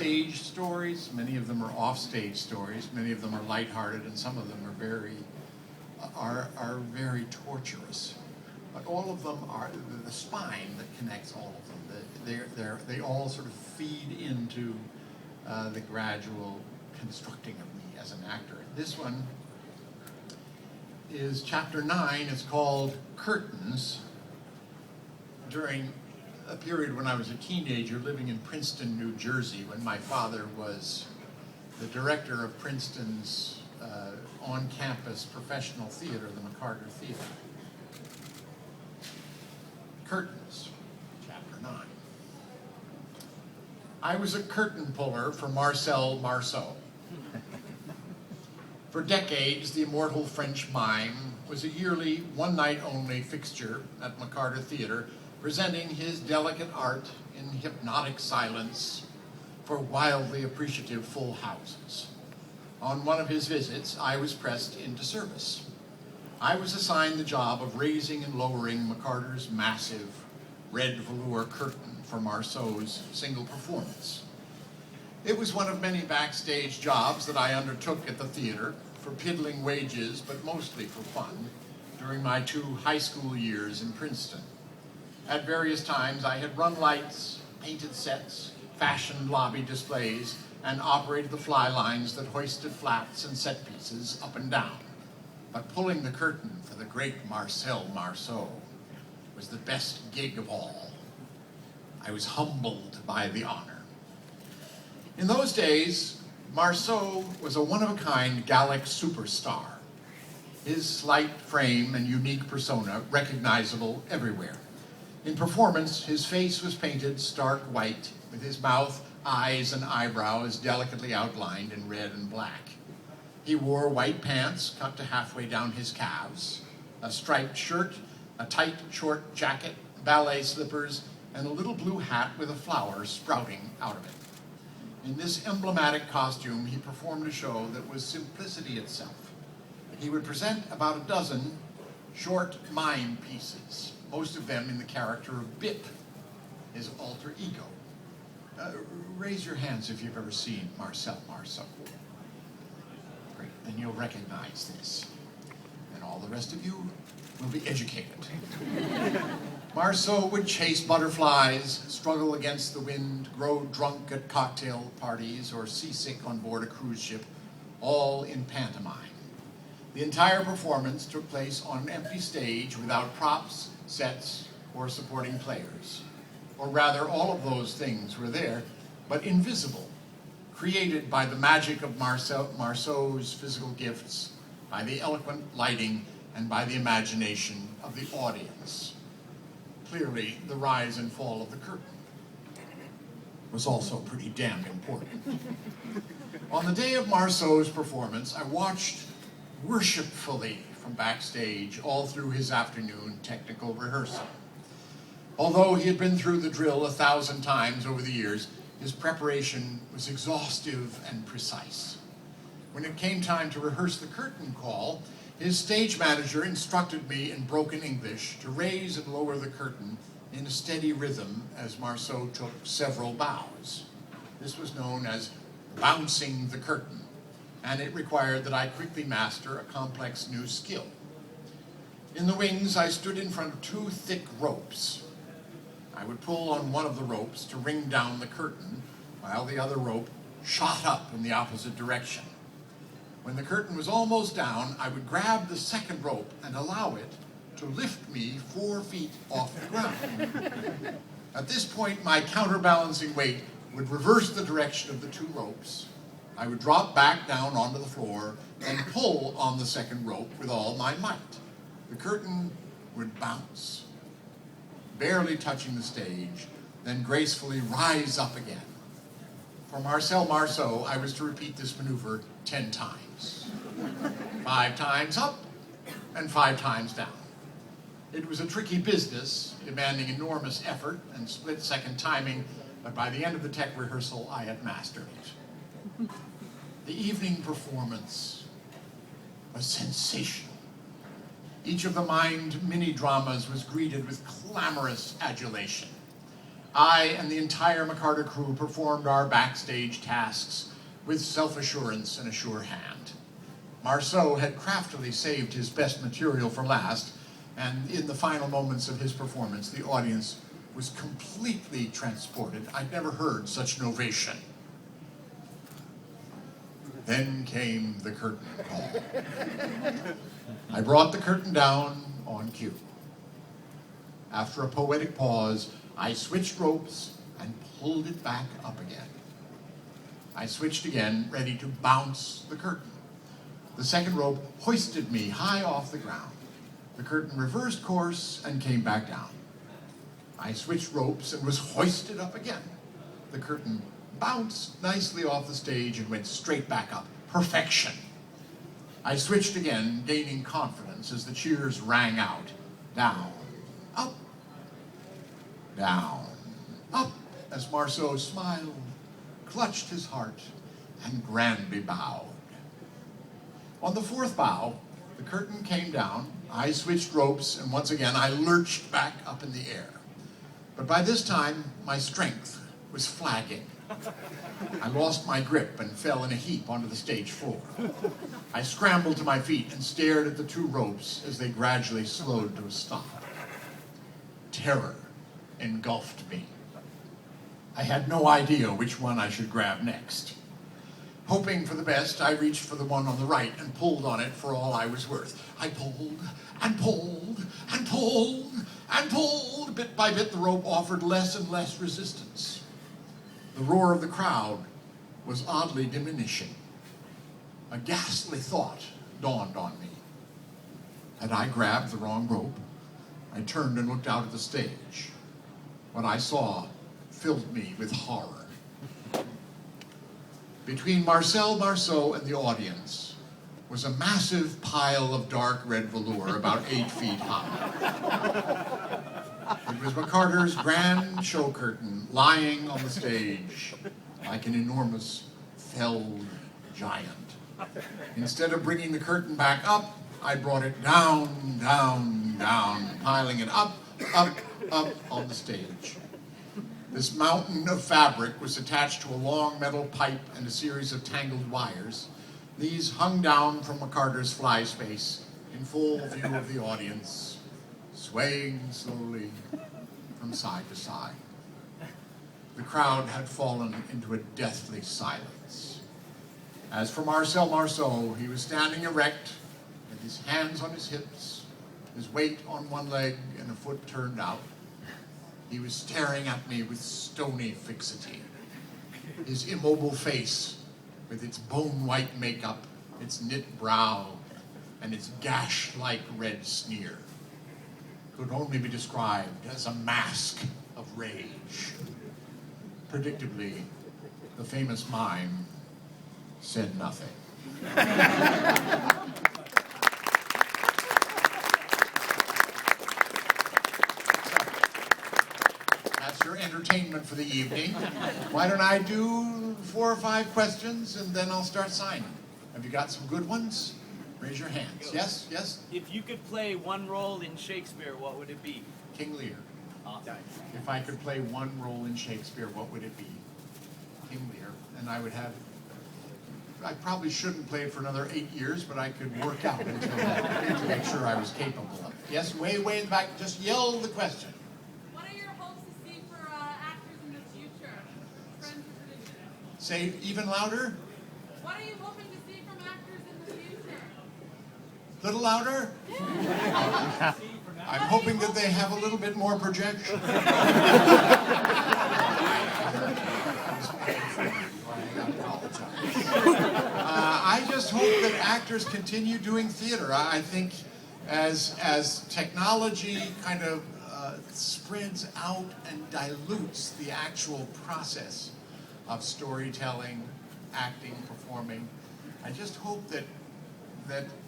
backstage stories, many of them are offstage stories, many of them are lighthearted, and some of them are very torturous. But all of them are the spine that connects all of them. They all sort of feed into the gradual constructing of me as an actor. This one is chapter 9. It's called Curtains. During a period when I was a teenager living in Princeton, New Jersey, when my father was the director of Princeton's on-campus professional theater, the McCarter Theater. Curtains, chapter 9. I was a curtain puller for Marcel Marceau. For decades, the immortal French mime was a yearly, one-night-only fixture at McCarter Theater, presenting his delicate art in hypnotic silence for wildly appreciative full houses. On one of his visits, I was pressed into service. I was assigned the job of raising and lowering McCarter's massive red velour curtain for Marceau's single performance. It was one of many backstage jobs that I undertook at the theater for piddling wages, but mostly for fun, during my 2 high school years in Princeton. At various times, I had run lights, painted sets, fashioned lobby displays, and operated the fly lines that hoisted flats and set pieces up and down. But pulling the curtain for the great Marcel Marceau was the best gig of all. I was humbled by the honor. In those days, Marceau was a one-of-a-kind Gallic superstar. His slight frame and unique persona recognizable everywhere. In performance, his face was painted stark white, with his mouth, eyes, and eyebrows delicately outlined in red and black. He wore white pants cut to halfway down his calves, a striped shirt, a tight, short jacket, ballet slippers, and a little blue hat with a flower sprouting out of it. In this emblematic costume, he performed a show that was simplicity itself. He would present about a dozen short mime pieces, most of them in the character of Bip, his alter ego. Raise your hands if you've ever seen Marcel Marceau. Great, then you'll recognize this. And all the rest of you will be educated. Marceau would chase butterflies, struggle against the wind, grow drunk at cocktail parties, or seasick on board a cruise ship, all in pantomime. The entire performance took place on an empty stage without props, sets, or supporting players. Or rather, all of those things were there, but invisible, created by the magic of Marceau's physical gifts, by the eloquent lighting, and by the imagination of the audience. Clearly, the rise and fall of the curtain was also pretty damn important. On the day of Marceau's performance, I watched worshipfully from backstage all through his afternoon technical rehearsal. Although he had been through the drill 1,000 times over the years, his preparation was exhaustive and precise. When it came time to rehearse the curtain call, his stage manager instructed me in broken English to raise and lower the curtain in a steady rhythm as Marceau took several bows. This was known as bouncing the curtain, and it required that I quickly master a complex new skill. In the wings, I stood in front of 2 thick ropes. I would pull on one of the ropes to ring down the curtain, while the other rope shot up in the opposite direction. When the curtain was almost down, I would grab the second rope and allow it to lift me 4 feet off the ground. At this point, my counterbalancing weight would reverse the direction of the 2 ropes. I would drop back down onto the floor and pull on the second rope with all my might. The curtain would bounce, barely touching the stage, then gracefully rise up again. For Marcel Marceau, I was to repeat this maneuver 10 times. 5 times up and 5 times down. It was a tricky business, demanding enormous effort and split-second timing, but by the end of the tech rehearsal, I had mastered it. The evening performance was sensational. Each of the mimed mini-dramas was greeted with clamorous adulation. I and the entire McCarter crew performed our backstage tasks with self-assurance and a sure hand. Marceau had craftily saved his best material for last, and in the final moments of his performance, the audience was completely transported. I'd never heard such an ovation. Then came the curtain call. I brought the curtain down on cue. After a poetic pause, I switched ropes and pulled it back up again. I switched again, ready to bounce the curtain. The second rope hoisted me high off the ground. The curtain reversed course and came back down. I switched ropes and was hoisted up again. The curtain bounced nicely off the stage and went straight back up. Perfection. I switched again, gaining confidence as the cheers rang out. Down, up, down, up, as Marceau smiled, clutched his heart, and grandly bowed. On the fourth bow, the curtain came down, I switched ropes, and once again I lurched back up in the air. But by this time, my strength was flagging. I lost my grip and fell in a heap onto the stage floor. I scrambled to my feet and stared at the two ropes as they gradually slowed to a stop. Terror engulfed me. I had no idea which one I should grab next. Hoping for the best, I reached for the one on the right and pulled on it for all I was worth. I pulled and pulled and pulled and pulled. Bit by bit, the rope offered less and less resistance. The roar of the crowd was oddly diminishing. A ghastly thought dawned on me. Had I grabbed the wrong rope? I turned and looked out at the stage. What I saw filled me with horror. Between Marceau and the audience was a massive pile of dark red velour about 8 feet high. It was McCarter's grand show curtain lying on the stage like an enormous felled giant. Instead of bringing the curtain back up, I brought it down, down, down, piling it up, up, up on the stage. This mountain of fabric was attached to a long metal pipe and a series of tangled wires. These hung down from McCarter's fly space in full view of the audience, swaying slowly from side to side. The crowd had fallen into a deathly silence. As for Marceau, he was standing erect, with his hands on his hips, his weight on one leg and a foot turned out. He was staring at me with stony fixity. His immobile face, with its bone-white makeup, its knit brow, and its gash-like red sneer, could only be described as a mask of rage. Predictably, the famous mime said nothing. That's your entertainment for the evening. Why don't I do 4 or 5 questions and then I'll start signing. Have you got some good ones? Raise your hands. Yes? Yes? If you could play one role in Shakespeare, what would it be? King Lear. Awesome. If I could play one role in Shakespeare, what would it be? King Lear. And I probably shouldn't play it for another 8 years, but I could work out until then to make sure I was capable of it. Yes, way in the back, just yell the question. What are your hopes to see for actors in the future? Friends of tradition. Say even louder. What are you hoping to see from actors in the future? Little louder. I'm hoping that they have a little bit more projection. I just hope that actors continue doing theater. I think as technology kind of spreads out and dilutes the actual process of storytelling, acting, performing, I just hope that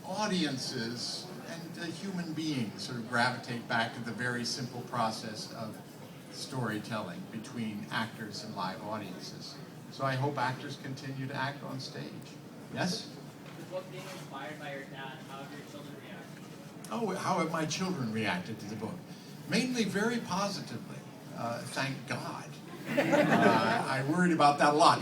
audiences and human beings sort of gravitate back to the very simple process of storytelling between actors and live audiences. So I hope actors continue to act on stage. Yes? The book being inspired by your dad, how have your children reacted? Oh, how have my children reacted to the book? Mainly very positively. Thank God. I worried about that a lot.